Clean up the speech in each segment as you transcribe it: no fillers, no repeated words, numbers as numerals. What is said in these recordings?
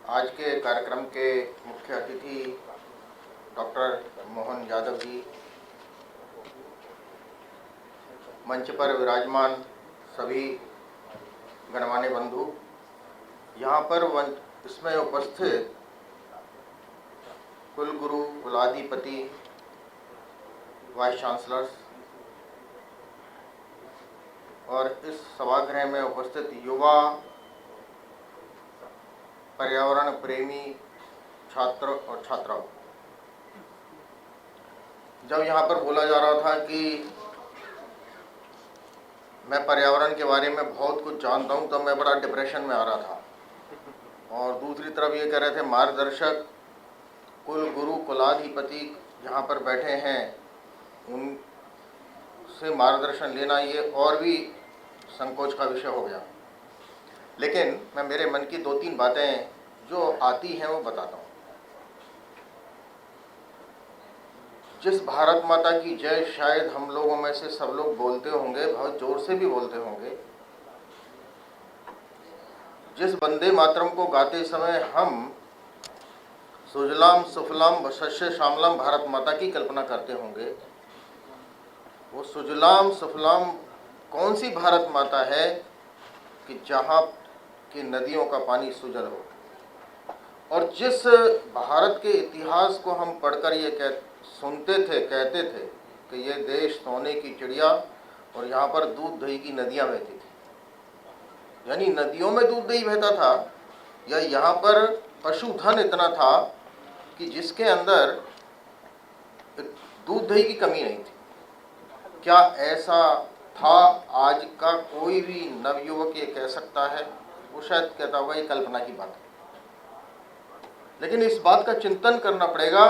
आज के कार्यक्रम के मुख्य अतिथि डॉक्टर मोहन यादव जी, मंच पर विराजमान सभी गणमान्य बंधु, यहाँ पर इसमें उपस्थित कुलगुरु, कुलाधिपति, वाइस चांसलर्स और इस सभागृह में उपस्थित युवा, पर्यावरण प्रेमी छात्र और छात्राओं। जब यहाँ पर बोला जा रहा था कि मैं पर्यावरण के बारे में बहुत कुछ जानता हूँ, तो मैं बड़ा डिप्रेशन में आ रहा था। और दूसरी तरफ ये कह रहे थे मार्गदर्शक, कुल गुरु, कुलाधिपति जहाँ पर बैठे हैं उनसे मार्गदर्शन लेना ये और भी संकोच का विषय हो गया। लेकिन मैं मेरे मन की 2-3 बातें जो आती हैं वो बताता हूँ। जिस भारत माता की जय शायद हम लोगों में से सब लोग बोलते होंगे, बहुत जोर से भी बोलते होंगे। जिस वंदे मातरम को गाते समय हम सुजलाम सुफलाम शस्य श्यामलाम भारत माता की कल्पना करते होंगे, वो सुजलाम सुफलाम कौन सी भारत माता है कि जहाँ की नदियों का पानी सुजल हो। और जिस भारत के इतिहास को हम पढ़कर ये सुनते थे, कहते थे कि ये देश सोने की चिड़िया और यहाँ पर दूध दही की नदियाँ बहती थी, यानी नदियों में दूध दही बहता था, या यहाँ पर पशुधन इतना था कि जिसके अंदर दूध दही की कमी नहीं थी। क्या ऐसा था? आज का कोई भी नवयुवक ये कह सकता है? वो शायद कहता होगा ये कल्पना की बात है। लेकिन इस बात का चिंतन करना पड़ेगा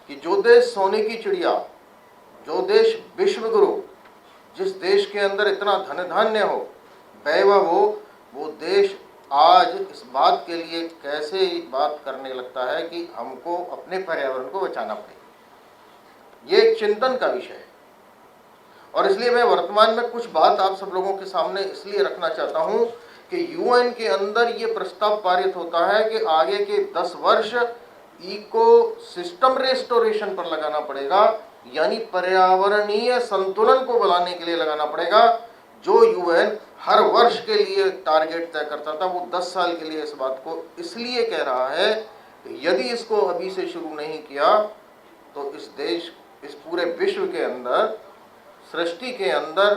कि जो देश सोने की चिड़िया, जो देश विश्वगुरु, जिस देश के अंदर इतना धन धान्य हो, वैभव हो, वो देश आज इस बात के लिए कैसे बात करने लगता है कि हमको अपने पर्यावरण को बचाना पड़ेगा। ये एक चिंतन का विषय है। और इसलिए मैं वर्तमान में कुछ बात आप सब लोगों के सामने इसलिए रखना चाहता हूं कि यूएन के अंदर ये प्रस्ताव पारित होता है कि आगे के 10 वर्ष इको सिस्टम रेस्टोरेशन पर लगाना पड़ेगा, यानी पर्यावरणीय संतुलन को बनाने के लिए लगाना पड़ेगा। जो यूएन हर वर्ष के लिए टारगेट तय करता था, वो 10 साल के लिए इस बात को इसलिए कह रहा है कि यदि इसको अभी से शुरू नहीं किया तो इस देश, इस पूरे विश्व के अंदर, सृष्टि के अंदर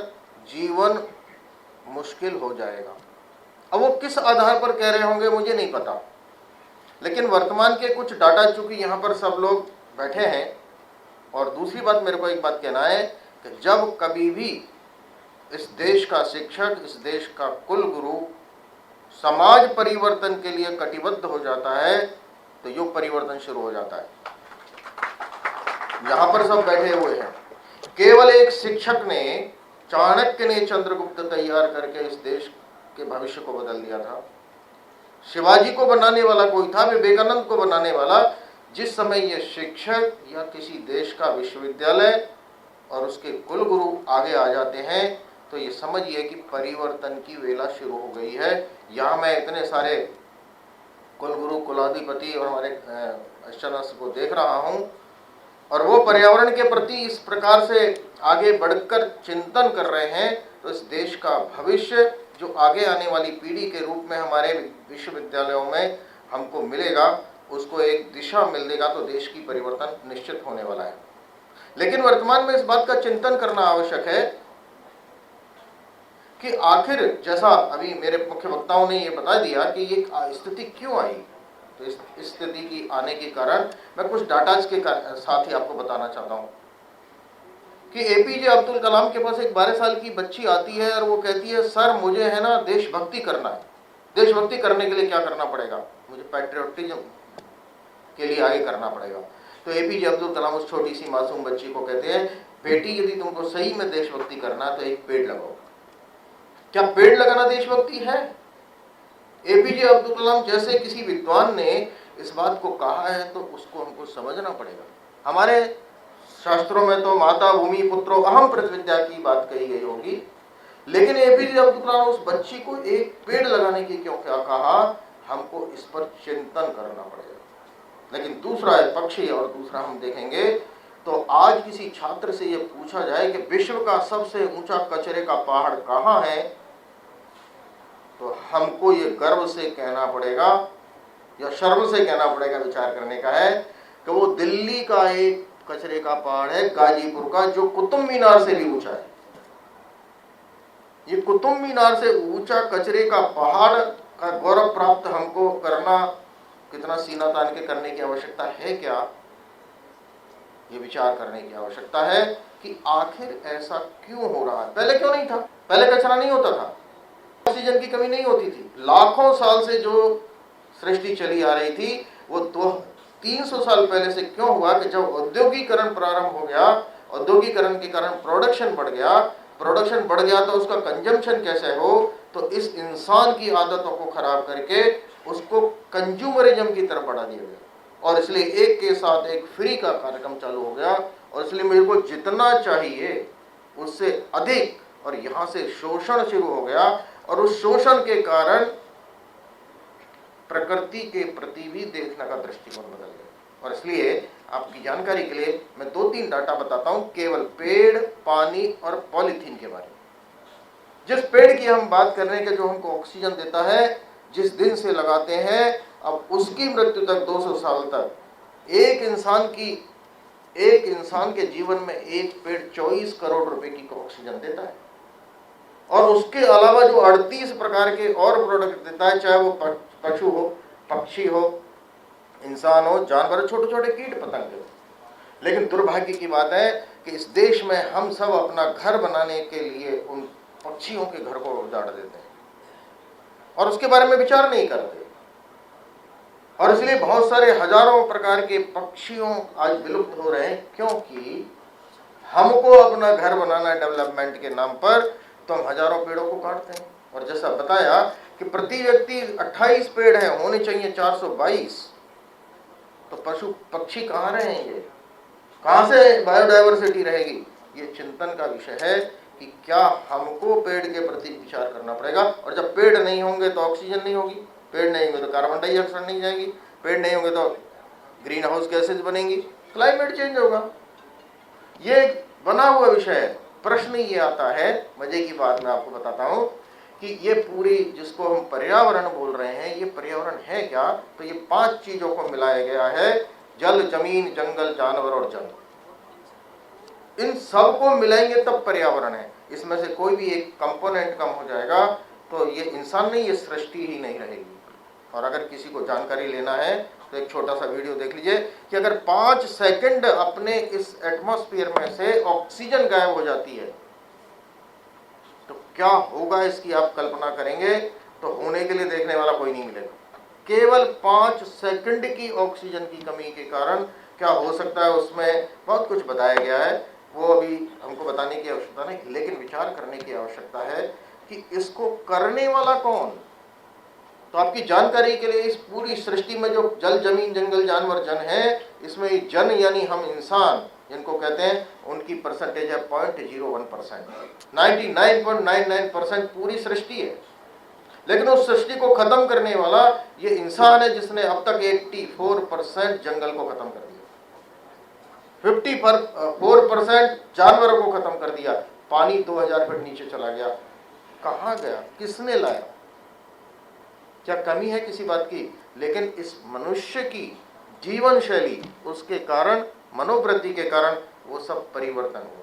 जीवन मुश्किल हो जाएगा। अब वो किस आधार पर कह रहे होंगे मुझे नहीं पता, लेकिन वर्तमान के कुछ डाटा, चूंकि यहाँ पर सब लोग बैठे हैं। और दूसरी बात, मेरे को एक बात कहना है कि जब कभी भी इस देश का शिक्षक, इस देश का कुल गुरु समाज परिवर्तन के लिए कटिबद्ध हो जाता है तो युग परिवर्तन शुरू हो जाता है। यहाँ पर सब बैठे हुए हैं। केवल एक शिक्षक ने, चाणक्य ने चंद्रगुप्त तैयार करके इस देश के भविष्य को बदल दिया था। शिवाजी को बनाने वाला कोई था, विवेकानंद को बनाने वाला। जिस समय ये शिक्षक या किसी देश का विश्वविद्यालय और उसके कुलगुरु आगे आ जाते हैं तो ये समझिए कि परिवर्तन की वेला शुरू हो गई है। यहाँ मैं इतने सारे कुलगुरु, कुलाधिपति और हमारे आचार्य को देख रहा हूँ, और वो पर्यावरण के प्रति इस प्रकार से आगे बढ़कर चिंतन कर रहे हैं, तो इस देश का भविष्य जो आगे आने वाली पीढ़ी के रूप में हमारे विश्वविद्यालयों में हमको मिलेगा, उसको एक दिशा मिलेगा, तो देश की परिवर्तन निश्चित होने वाला है। लेकिन वर्तमान में इस बात का चिंतन करना आवश्यक है कि आखिर, जैसा अभी मेरे मुख्य वक्ताओं ने ये बता दिया कि ये स्थिति क्यों आई, तो इस स्थिति की आने के कारण मैं कुछ डाटाज के साथ ही आपको बताना चाहता हूँ कि एपीजे अब्दुल कलाम के पास एक 12 साल की बच्ची आती है और वो कहती है, सर मुझे है ना देशभक्ति करना है। देशभक्ति करने के लिए क्या करना पड़ेगा? मुझे पैट्रियोटिज्म के लिए आगे करना पड़ेगा। तो एपीजे अब्दुल कलाम उस छोटी सी मासूम बच्ची को कहते हैं, बेटी यदि तुमको सही में देशभक्ति करना है तो एक पेड़ लगाओ। क्या पेड़ लगाना देशभक्ति है? एपीजे अब्दुल कलाम जैसे किसी विद्वान ने इस बात को कहा है तो उसको हमको समझना पड़ेगा। हमारे शास्त्रों में तो माता भूमि पुत्रो अहम प्रतिविद्या की बात कही गई होगी, लेकिन एपीजे अब्दुल कलाम उस बच्ची को एक पेड़ लगाने की क्यों क्या कहा हमको इस पर चिंतन करना पड़ेगा। लेकिन दूसरा है पक्षी, और दूसरा हम देखेंगे तो आज किसी छात्र से ये पूछा जाए कि विश्व का सबसे ऊंचा कचरे का पहाड़ कहाँ है, तो हमको ये गर्व से कहना पड़ेगा या शर्म से कहना पड़ेगा, विचार करने का है कि वो दिल्ली का एक कचरे का पहाड़ है, गाजीपुर का, जो कुतुब मीनार से भी ऊंचा है। ये कुतुब मीनार से ऊंचा कचरे का पहाड़ का गौरव प्राप्त हमको करना, कितना सीना तान के करने की आवश्यकता है क्या, ये विचार करने की आवश्यकता है कि आखिर ऐसा क्यों हो रहा है। पहले क्यों नहीं था? पहले कचरा नहीं होता था, ऑक्सीजन की कमी नहीं होती थी। लाखों साल से जो सृष्टि चली आ रही थी वो 300 साल पहले से क्यों हुआ कि जब औद्योगिकरण प्रारंभ हो गया, औद्योगिकरण के कारण प्रोडक्शन बढ़ गया, प्रोडक्शन बढ़ गया तो उसका कंजम्पशन कैसे हो, तो इस इंसान की आदतों को खराब करके उसको कंज्यूमरिज्म की तरफ बढ़ा दिया गया, और इसलिए एक के साथ एक फ्री का कार्यक्रम चालू हो गया। और इसलिए मेरे को जितना चाहिए उससे अधिक, और यहाँ से शोषण शुरू हो गया, और उस शोषण के कारण प्रकृति के प्रति भी देखने का दृष्टिकोण बदल गया। और इसलिए आपकी जानकारी के लिए मैं 2-3 डाटा बताता हूं, केवल पेड़, पानी और पॉलीथीन के बारे में। जिस पेड़ की हम बात कर रहे हैं कि जो हमको ऑक्सीजन देता है, जिस दिन से लगाते हैं अब उसकी मृत्यु तक 200 साल तक, एक इंसान के जीवन में एक पेड़ 24 करोड़ रुपए की ऑक्सीजन देता है। और उसके अलावा जो 38 प्रकार के और प्रोडक्ट देता है, चाहे वो पशु हो, पक्षी हो, इंसान हो, जानवर, छोटे छोटे कीट पतंग हो। लेकिन दुर्भाग्य की बात है कि इस देश में हम सब अपना घर बनाने के लिए उन पक्षियों के घर को उजाड़ देते हैं और उसके बारे में विचार नहीं करते। और इसलिए बहुत सारे हजारों प्रकार के पक्षियों आज विलुप्त हो रहे हैं, क्योंकि हमको अपना घर बनाना है डेवलपमेंट के नाम पर, तो हम हजारों पेड़ों को काटते हैं। और जैसा बताया कि प्रति व्यक्ति 28 पेड़ हैं, होने चाहिए 422, तो पशु पक्षी कहाँ रहेंगे, कहाँ से बायोडायवर्सिटी रहेगी? ये चिंतन का विषय है कि क्या हमको पेड़ के प्रति विचार करना पड़ेगा। और जब पेड़ नहीं होंगे तो ऑक्सीजन नहीं होगी, पेड़ नहीं होंगे तो कार्बन डाइऑक्साइड नहीं जाएगी, पेड़ नहीं होंगे तो ग्रीन हाउस गैसेज बनेंगी, क्लाइमेट चेंज होगा। ये बना हुआ विषय है। प्रश्न ये आता है, मजे की बात मैं आपको बताता हूँ कि ये पूरी जिसको हम पर्यावरण बोल रहे हैं, ये पर्यावरण है क्या? तो ये 5 चीजों को मिलाया गया है, जल, जमीन, जंगल, जानवर और जल। इन सब को मिलाएंगे तब पर्यावरण है। इसमें से कोई भी एक कंपोनेंट कम हो जाएगा तो ये इंसान नहीं, ये सृष्टि ही नहीं रहेगी। और अगर किसी को जानकारी लेना है तो एक छोटा सा वीडियो देख लीजिए कि अगर 5 सेकंड अपने इस एटमॉस्फेयर में से ऑक्सीजन गायब हो जाती है तो क्या होगा, इसकी आप कल्पना करेंगे तो होने के लिए देखने वाला कोई नहीं मिलेगा। केवल 5 सेकंड की ऑक्सीजन की कमी के कारण क्या हो सकता है, उसमें बहुत कुछ बताया गया है, वो अभी हमको बताने की आवश्यकता नहीं, लेकिन विचार करने की आवश्यकता है कि इसको करने वाला कौन। तो आपकी जानकारी के लिए इस पूरी सृष्टि में जो जल, जमीन, जंगल, जानवर, जन है, इसमें जन यानी हम इंसान जिनको कहते हैं, उनकी परसेंटेज है 0.01%। 99.99% पूरी सृष्टि है, लेकिन उस सृष्टि को खत्म करने वाला ये इंसान है जिसने अब तक 84% जंगल को खत्म कर दिया, 54% जानवरों को खत्म कर दिया, पानी 2000 फीट नीचे चला गया। कहाँ गया, किसने लाया? क्या कमी है किसी बात की? लेकिन इस मनुष्य की जीवन शैली, उसके कारण, मनोवृत्ति के कारण वो सब परिवर्तन हुआ।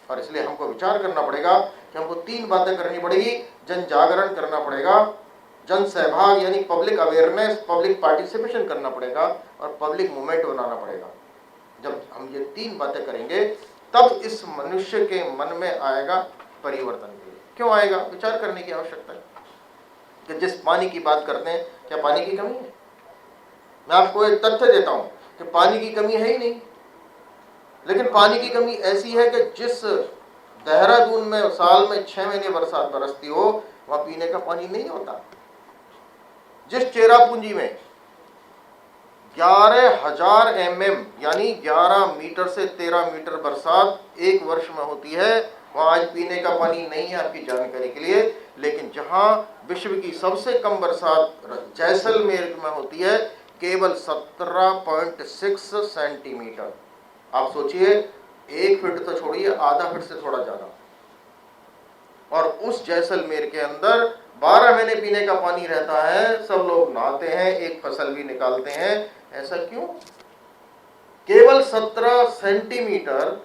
और इसलिए हमको विचार करना पड़ेगा कि हमको 3 बातें करनी पड़ेगी। जन जागरण करना पड़ेगा, जन सहभाग यानी पब्लिक अवेयरनेस, पब्लिक पार्टिसिपेशन करना पड़ेगा, और पब्लिक मूवमेंट बनाना पड़ेगा। जब हम ये 3 बातें करेंगे तब इस मनुष्य के मन में आएगा परिवर्तन के लिए। क्यों आएगा, विचार करने की आवश्यकता है। कि जिस पानी की बात करते हैं, क्या पानी की कमी है? मैं आपको एक तथ्य देता हूं कि पानी की कमी है ही नहीं। लेकिन पानी की कमी ऐसी है कि जिस देहरादून में साल में 6 महीने बरसात बरसती हो, वहां पीने का पानी नहीं होता। जिस चेरापूंजी में 11,000 mm यानी 11 मीटर से 13 मीटर बरसात एक वर्ष में होती है, वहाँ आज पीने का पानी नहीं है, आपकी जानकारी के लिए। लेकिन जहाँ विश्व की सबसे कम बरसात जैसलमेर में होती है, केवल 17.6 सेंटीमीटर। आप सोचिए, 1 फीट तो छोड़िए, आधा फीट से थोड़ा ज्यादा। और उस जैसलमेर के अंदर 12 महीने पीने का पानी रहता है, सब लोग नहाते हैं, एक फसल भी निकालते हैं। ऐसा क्यों? केवल 17 सेंटीमीटर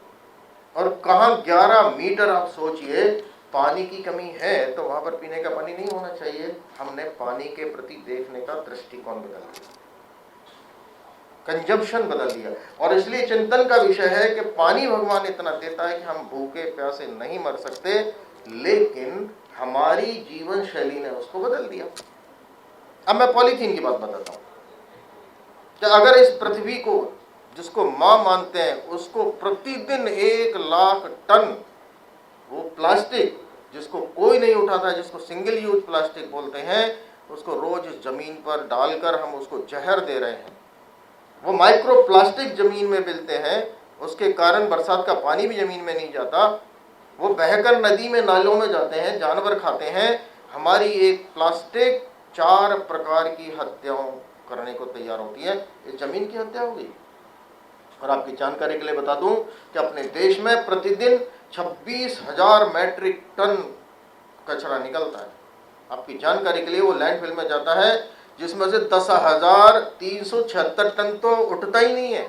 और कहां 11 मीटर। आप सोचिए, पानी की कमी है तो वहां पर पीने का पानी नहीं होना चाहिए। हमने पानी के प्रति देखने का दृष्टिकोण बदल दिया, कंजम्पशन बदल दिया। और इसलिए चिंतन का विषय है कि पानी भगवान इतना देता है कि हम भूखे प्यासे नहीं मर सकते, लेकिन हमारी जीवन शैली ने उसको बदल दिया। अब मैं पॉलीथीन की बात बताता हूं कि अगर इस पृथ्वी को, जिसको मां मानते हैं, उसको प्रतिदिन 1 लाख टन वो प्लास्टिक, जिसको कोई नहीं उठाता, जिसको सिंगल यूज प्लास्टिक बोलते हैं, उसको रोज जमीन पर डालकर हम उसको जहर दे रहे हैं। वो माइक्रो प्लास्टिक जमीन में मिलते हैं, उसके कारण बरसात का पानी भी जमीन में नहीं जाता, वो बहकर नदी में, नालों में जाते हैं, जानवर खाते हैं। हमारी एक प्लास्टिक 4 प्रकार की हत्याओं करने को तैयार होती है। इस जमीन की हत्या होगी। और आपकी जानकारी के लिए बता दूं कि अपने देश में प्रतिदिन 26,000 मैट्रिक टन कचरा निकलता है। आपकी जानकारी के लिए वो लैंडफिल में जाता है, जिसमें से 10,376 टन तो उठता ही नहीं है।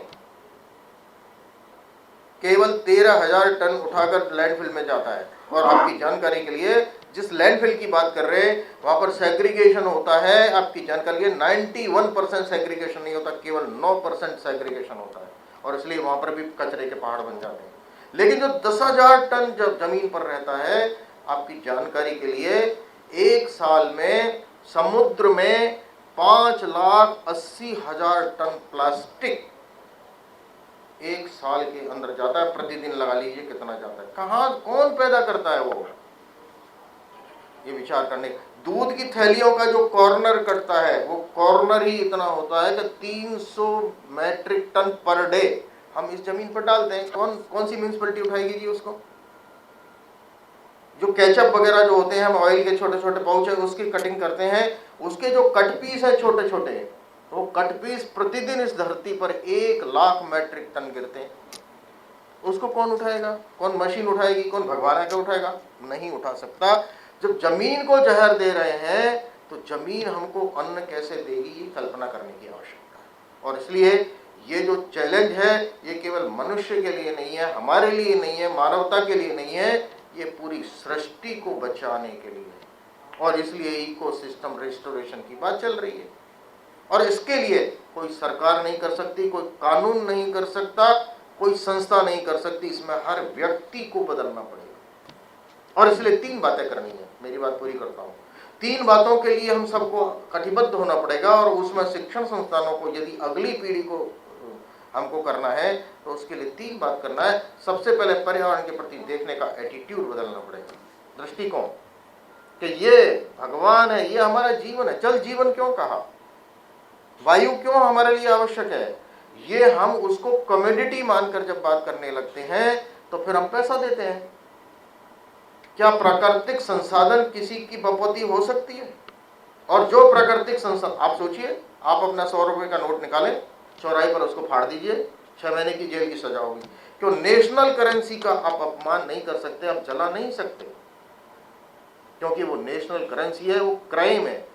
केवल 13,000 टन उठाकर लैंडफिल में जाता है। और आपकी जानकारी के लिए, जिस लैंडफिल की बात कर रहे हैं, वहां पर सेग्रीगेशन होता है। आपकी जानकारी के लिए 91% सेग्रीगेशन नहीं होता, केवल 9% सेग्रीगेशन होता है। और इसलिए वहां पर भी कचरे के पहाड़ बन जाते हैं। लेकिन जो 10,000 टन जब जमीन पर रहता है, आपकी जानकारी के लिए, एक साल में समुद्र में 5,80,000 टन प्लास्टिक एक साल के अंदर जाता है। प्रतिदिन लगा लीजिए कितना जाता है, कहां, कौन पैदा करता है वो, ये विचार करने। दूध की थैलियों का जो कॉर्नर कटता है, वो कॉर्नर ही इतना होता है कि 300 मैट्रिक टन पर डे हम इस जमीन पर डालते हैं। कौन सी म्यूनिसिपैलिटी उठाएगी जी उसको? जो केचप वगैरह जो होते हैं, हम ऑयल के छोटे छोटे पाउच है, उसकी कटिंग करते हैं, उसके जो कट पीस है छोटे छोटे, वो कट पीस प्रतिदिन इस धरती पर 1 लाख मैट्रिक टन गिरते हैं। उसको कौन उठाएगा? कौन मशीन उठाएगी? कौन भगवान आके उठाएगा? नहीं उठा सकता। जब जमीन को जहर दे रहे हैं, तो जमीन हमको अन्न कैसे देगी, ये कल्पना करने की आवश्यकता है। और इसलिए ये जो चैलेंज है, ये केवल मनुष्य के लिए नहीं है, हमारे लिए नहीं है, मानवता के लिए नहीं है, ये पूरी सृष्टि को बचाने के लिए है। और इसलिए इकोसिस्टम रिस्टोरेशन की बात चल रही है। और इसके लिए कोई सरकार नहीं कर सकती, कोई कानून नहीं कर सकता, कोई संस्था नहीं कर सकती, इसमें हर व्यक्ति को बदलना पड़ेगा। और इसलिए 3 बातें करनी है। मेरी बात पूरी करता हूँ। 3 बातों के लिए हम सबको कटिबद्ध होना पड़ेगा। और उसमें शिक्षण संस्थानों को, यदि अगली पीढ़ी को हमको करना है, तो उसके लिए 3 बात करना है। सबसे पहले पर्यावरण के प्रति देखने का एटीट्यूड बदलना पड़ेगा, दृष्टिकोण, कि ये भगवान है, ये हमारा जीवन है। जल जीवन क्यों कहा, वायु क्यों हमारे लिए आवश्यक है, ये हम उसको कमोडिटी मानकर जब बात करने लगते हैं, तो फिर हम पैसा देते हैं। क्या प्राकृतिक संसाधन किसी की बपौती हो सकती है? और जो प्राकृतिक संसाधन, आप सोचिए, आप अपना 100 रुपए का नोट निकालें, चौराहे पर उसको फाड़ दीजिए, 6 महीने की जेल की सजा होगी। क्यों? नेशनल करेंसी का आप अपमान नहीं कर सकते, आप जला नहीं सकते, क्योंकि वो नेशनल करेंसी है, वो क्राइम है।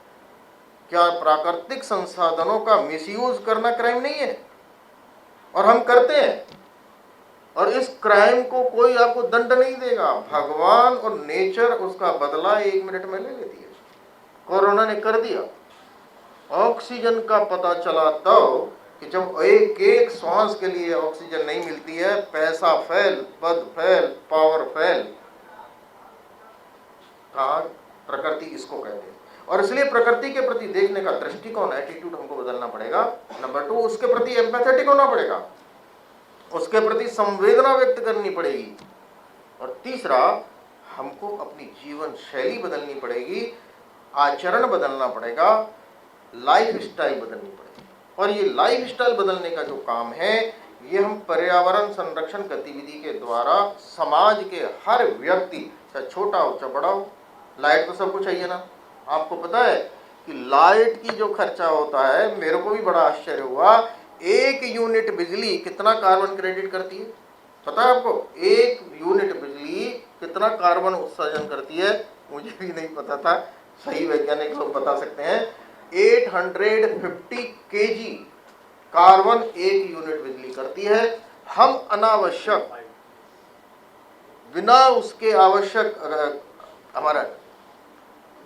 क्या प्राकृतिक संसाधनों का मिसयूज करना क्राइम नहीं है? और हम करते हैं, और इस क्राइम को कोई आपको दंड नहीं देगा। भगवान और नेचर उसका बदला 1 मिनट में ले लेती है। कोरोना ने कर दिया। ऑक्सीजन का पता चला तब कि जब एक श्वास के लिए ऑक्सीजन नहीं मिलती है, पैसा फैल, पद फैल, पावर फैल। कहा? प्रकृति इसको कहते हैं। और इसलिए प्रकृति के प्रति देखने का दृष्टिकोण, एटीट्यूड हमको बदलना पड़ेगा। नंबर 2, उसके प्रति एम्पैथेटिक होना पड़ेगा, उसके प्रति संवेदना व्यक्त करनी पड़ेगी। और तीसरा, हमको अपनी जीवन शैली बदलनी पड़ेगी, आचरण बदलना पड़ेगा, लाइफ स्टाइल बदलनी पड़ेगी। और ये लाइफ स्टाइल बदलने का जो काम है, ये हम पर्यावरण संरक्षण गतिविधि के द्वारा समाज के हर व्यक्ति, चाहे छोटा हो चाहे बड़ा हो, लाइट तो सबको चाहिए ना। आपको पता है कि लाइट की जो खर्चा होता है, मेरे को भी बड़ा आश्चर्य हुआ, 1 यूनिट बिजली कितना कार्बन क्रेडिट करती है, पता है आपको? 1 यूनिट बिजली कितना कार्बन उत्सर्जन करती है, मुझे भी नहीं पता था, सही वैज्ञानिक लोग बता सकते हैं। 850 kg कार्बन 1 यूनिट बिजली करती है। हम अनावश्यक, बिना उसके आवश्यक, हमारा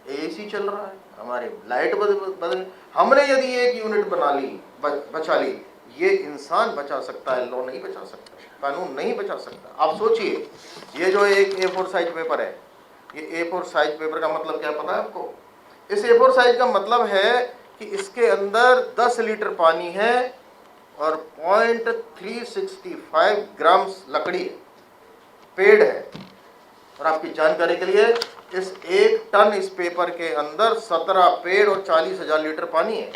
एसी चल रहा है, हमारे लाइट बदल, हमने यदि 1 यूनिट बना ली, बचा ली, ये इंसान बचा सकता है, लॉ नहीं बचा सकता, कानून नहीं बचा सकता। आप सोचिए, ये जो एक A4 साइज पेपर है, ये A4 साइज पेपर का मतलब क्या पता है आपको? इस A4 साइज का मतलब है कि इसके अंदर 10 लीटर पानी है और 0.365 ग्राम लकड़ी है, पेड़ है। और आपकी जानकारी के लिए, इस 1 टन इस पेपर के अंदर 17 पेड़ और 40,000 लीटर पानी है।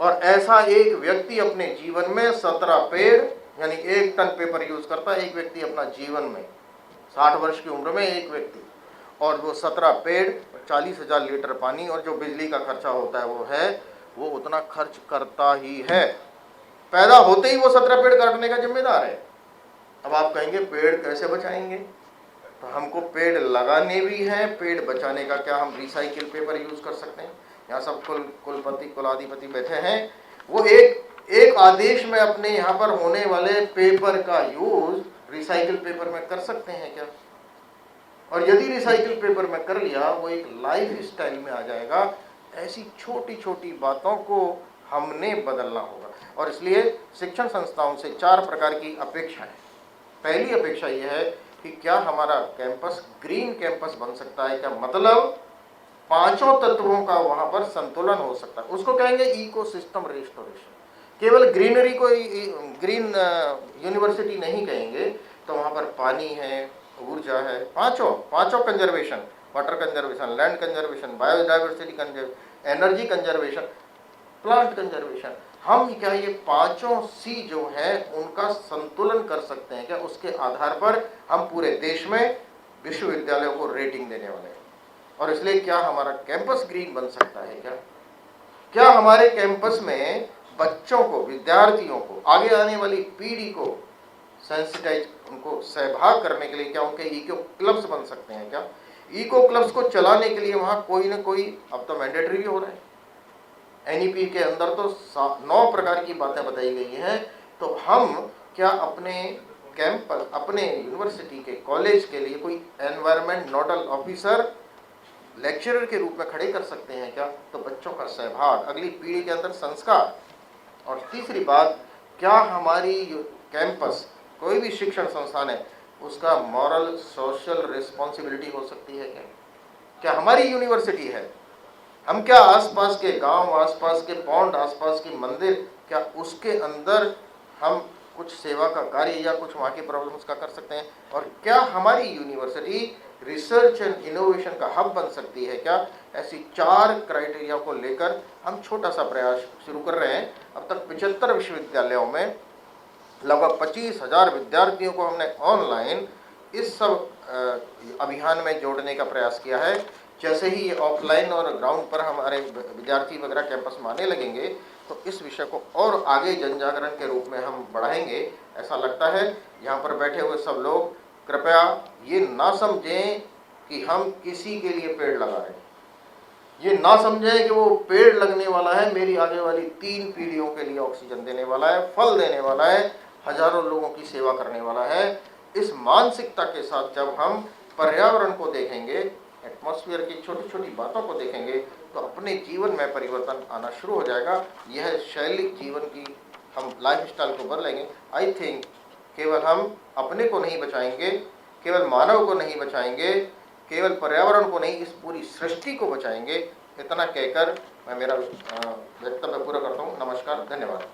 और ऐसा एक व्यक्ति अपने जीवन में 17 पेड़ यानी 1 टन पेपर यूज करता है, एक व्यक्ति अपना जीवन में, 60 वर्ष की उम्र में एक व्यक्ति, और वो 17 पेड़, 40,000 लीटर पानी, और जो बिजली का खर्चा होता है वो उतना खर्च करता ही है। पैदा होते ही वो 17 पेड़ काटने का जिम्मेदार है। अब आप कहेंगे पेड़ कैसे बचाएंगे? तो हमको पेड़ लगाने भी हैं, पेड़ बचाने का क्या, हम रिसाइकिल पेपर यूज कर सकते हैं। यहाँ सब कुलपति कुलाधिपति बैठे हैं, वो एक आदेश में अपने यहाँ पर होने वाले पेपर का यूज रिसाइकिल पेपर में कर सकते हैं क्या? और यदि रिसाइकिल पेपर में कर लिया, वो एक लाइफ स्टाइल में आ जाएगा। ऐसी छोटी छोटी बातों को हमने बदलना होगा। और इसलिए शिक्षण संस्थाओं से 4 प्रकार की अपेक्षाएं। पहली अपेक्षा यह है कि क्या हमारा कैंपस ग्रीन कैंपस बन सकता है क्या, मतलब 5 तत्वों का वहां पर संतुलन हो सकता है। उसको कहेंगे इकोसिस्टम रेस्टोरेशन। केवल ग्रीनरी को ग्रीन यूनिवर्सिटी नहीं कहेंगे, तो वहां पर पानी है, ऊर्जा है, पांचों conservation, water conservation, land conservation, biodiversity conservation, energy conservation, plant conservation. हम क्या ये 5 C जो है उनका संतुलन कर सकते हैं क्या? उसके आधार पर हम पूरे देश में विश्वविद्यालयों को रेटिंग देने वाले हैं। और इसलिए क्या हमारा कैंपस ग्रीन बन सकता है क्या? क्या हमारे कैंपस में बच्चों को, विद्यार्थियों को, आगे आने वाली पीढ़ी को सेंसिटाइज, उनको सहभाग करने के लिए क्या उनके इको क्लब्स बन सकते हैं क्या? इको क्लब्स को चलाने के लिए वहां कोई ना कोई, अब तो मैंडेटरी भी हो रहा है, NEP के अंदर तो 9 प्रकार की बातें बताई गई हैं। तो हम क्या अपने कैंपस, अपने यूनिवर्सिटी के, कॉलेज के लिए कोई एनवायरनमेंट नोडल ऑफिसर, लेक्चरर के रूप में खड़े कर सकते हैं क्या? तो बच्चों का सहभाग, अगली पीढ़ी के अंदर संस्कार। और तीसरी बात, क्या हमारी कैंपस, कोई भी शिक्षण संस्थान है, उसका मॉरल सोशल रिस्पॉन्सिबिलिटी हो सकती है क्या? क्या हमारी यूनिवर्सिटी है, हम क्या आसपास के गांव, आसपास के पौंड, आसपास के मंदिर, क्या उसके अंदर हम कुछ सेवा का कार्य या कुछ वहाँ की प्रॉब्लम्स का कर सकते हैं? और क्या हमारी यूनिवर्सिटी रिसर्च एंड इनोवेशन का हब बन सकती है क्या? ऐसी 4 क्राइटेरिया को लेकर हम छोटा सा प्रयास शुरू कर रहे हैं। अब तक 75 विश्वविद्यालयों में लगभग 25,000 विद्यार्थियों को हमने ऑनलाइन इस सब अभियान में जोड़ने का प्रयास किया है। जैसे ही ये ऑफलाइन और ग्राउंड पर हमारे विद्यार्थी वगैरह कैंपस में आने लगेंगे, तो इस विषय को और आगे जन जागरण के रूप में हम बढ़ाएंगे, ऐसा लगता है। यहाँ पर बैठे हुए सब लोग कृपया ये ना समझें कि हम किसी के लिए पेड़ लगा रहे हैं, ये ना समझें कि वो पेड़ लगने वाला है मेरी आगे वाली 3 पीढ़ियों के लिए ऑक्सीजन देने वाला है, फल देने वाला है, हजारों लोगों की सेवा करने वाला है। इस मानसिकता के साथ जब हम पर्यावरण को देखेंगे, एटमॉस्फेयर की छोटी छोटी बातों को देखेंगे, तो अपने जीवन में परिवर्तन आना शुरू हो जाएगा। यह शैली जीवन की, हम लाइफस्टाइल को बदलेंगे। आई थिंक केवल हम अपने को नहीं बचाएंगे, केवल मानव को नहीं बचाएंगे, केवल पर्यावरण को नहीं, इस पूरी सृष्टि को बचाएंगे। इतना कहकर मैं मेरा वक्तव्य पूरा करता हूँ। नमस्कार, धन्यवाद।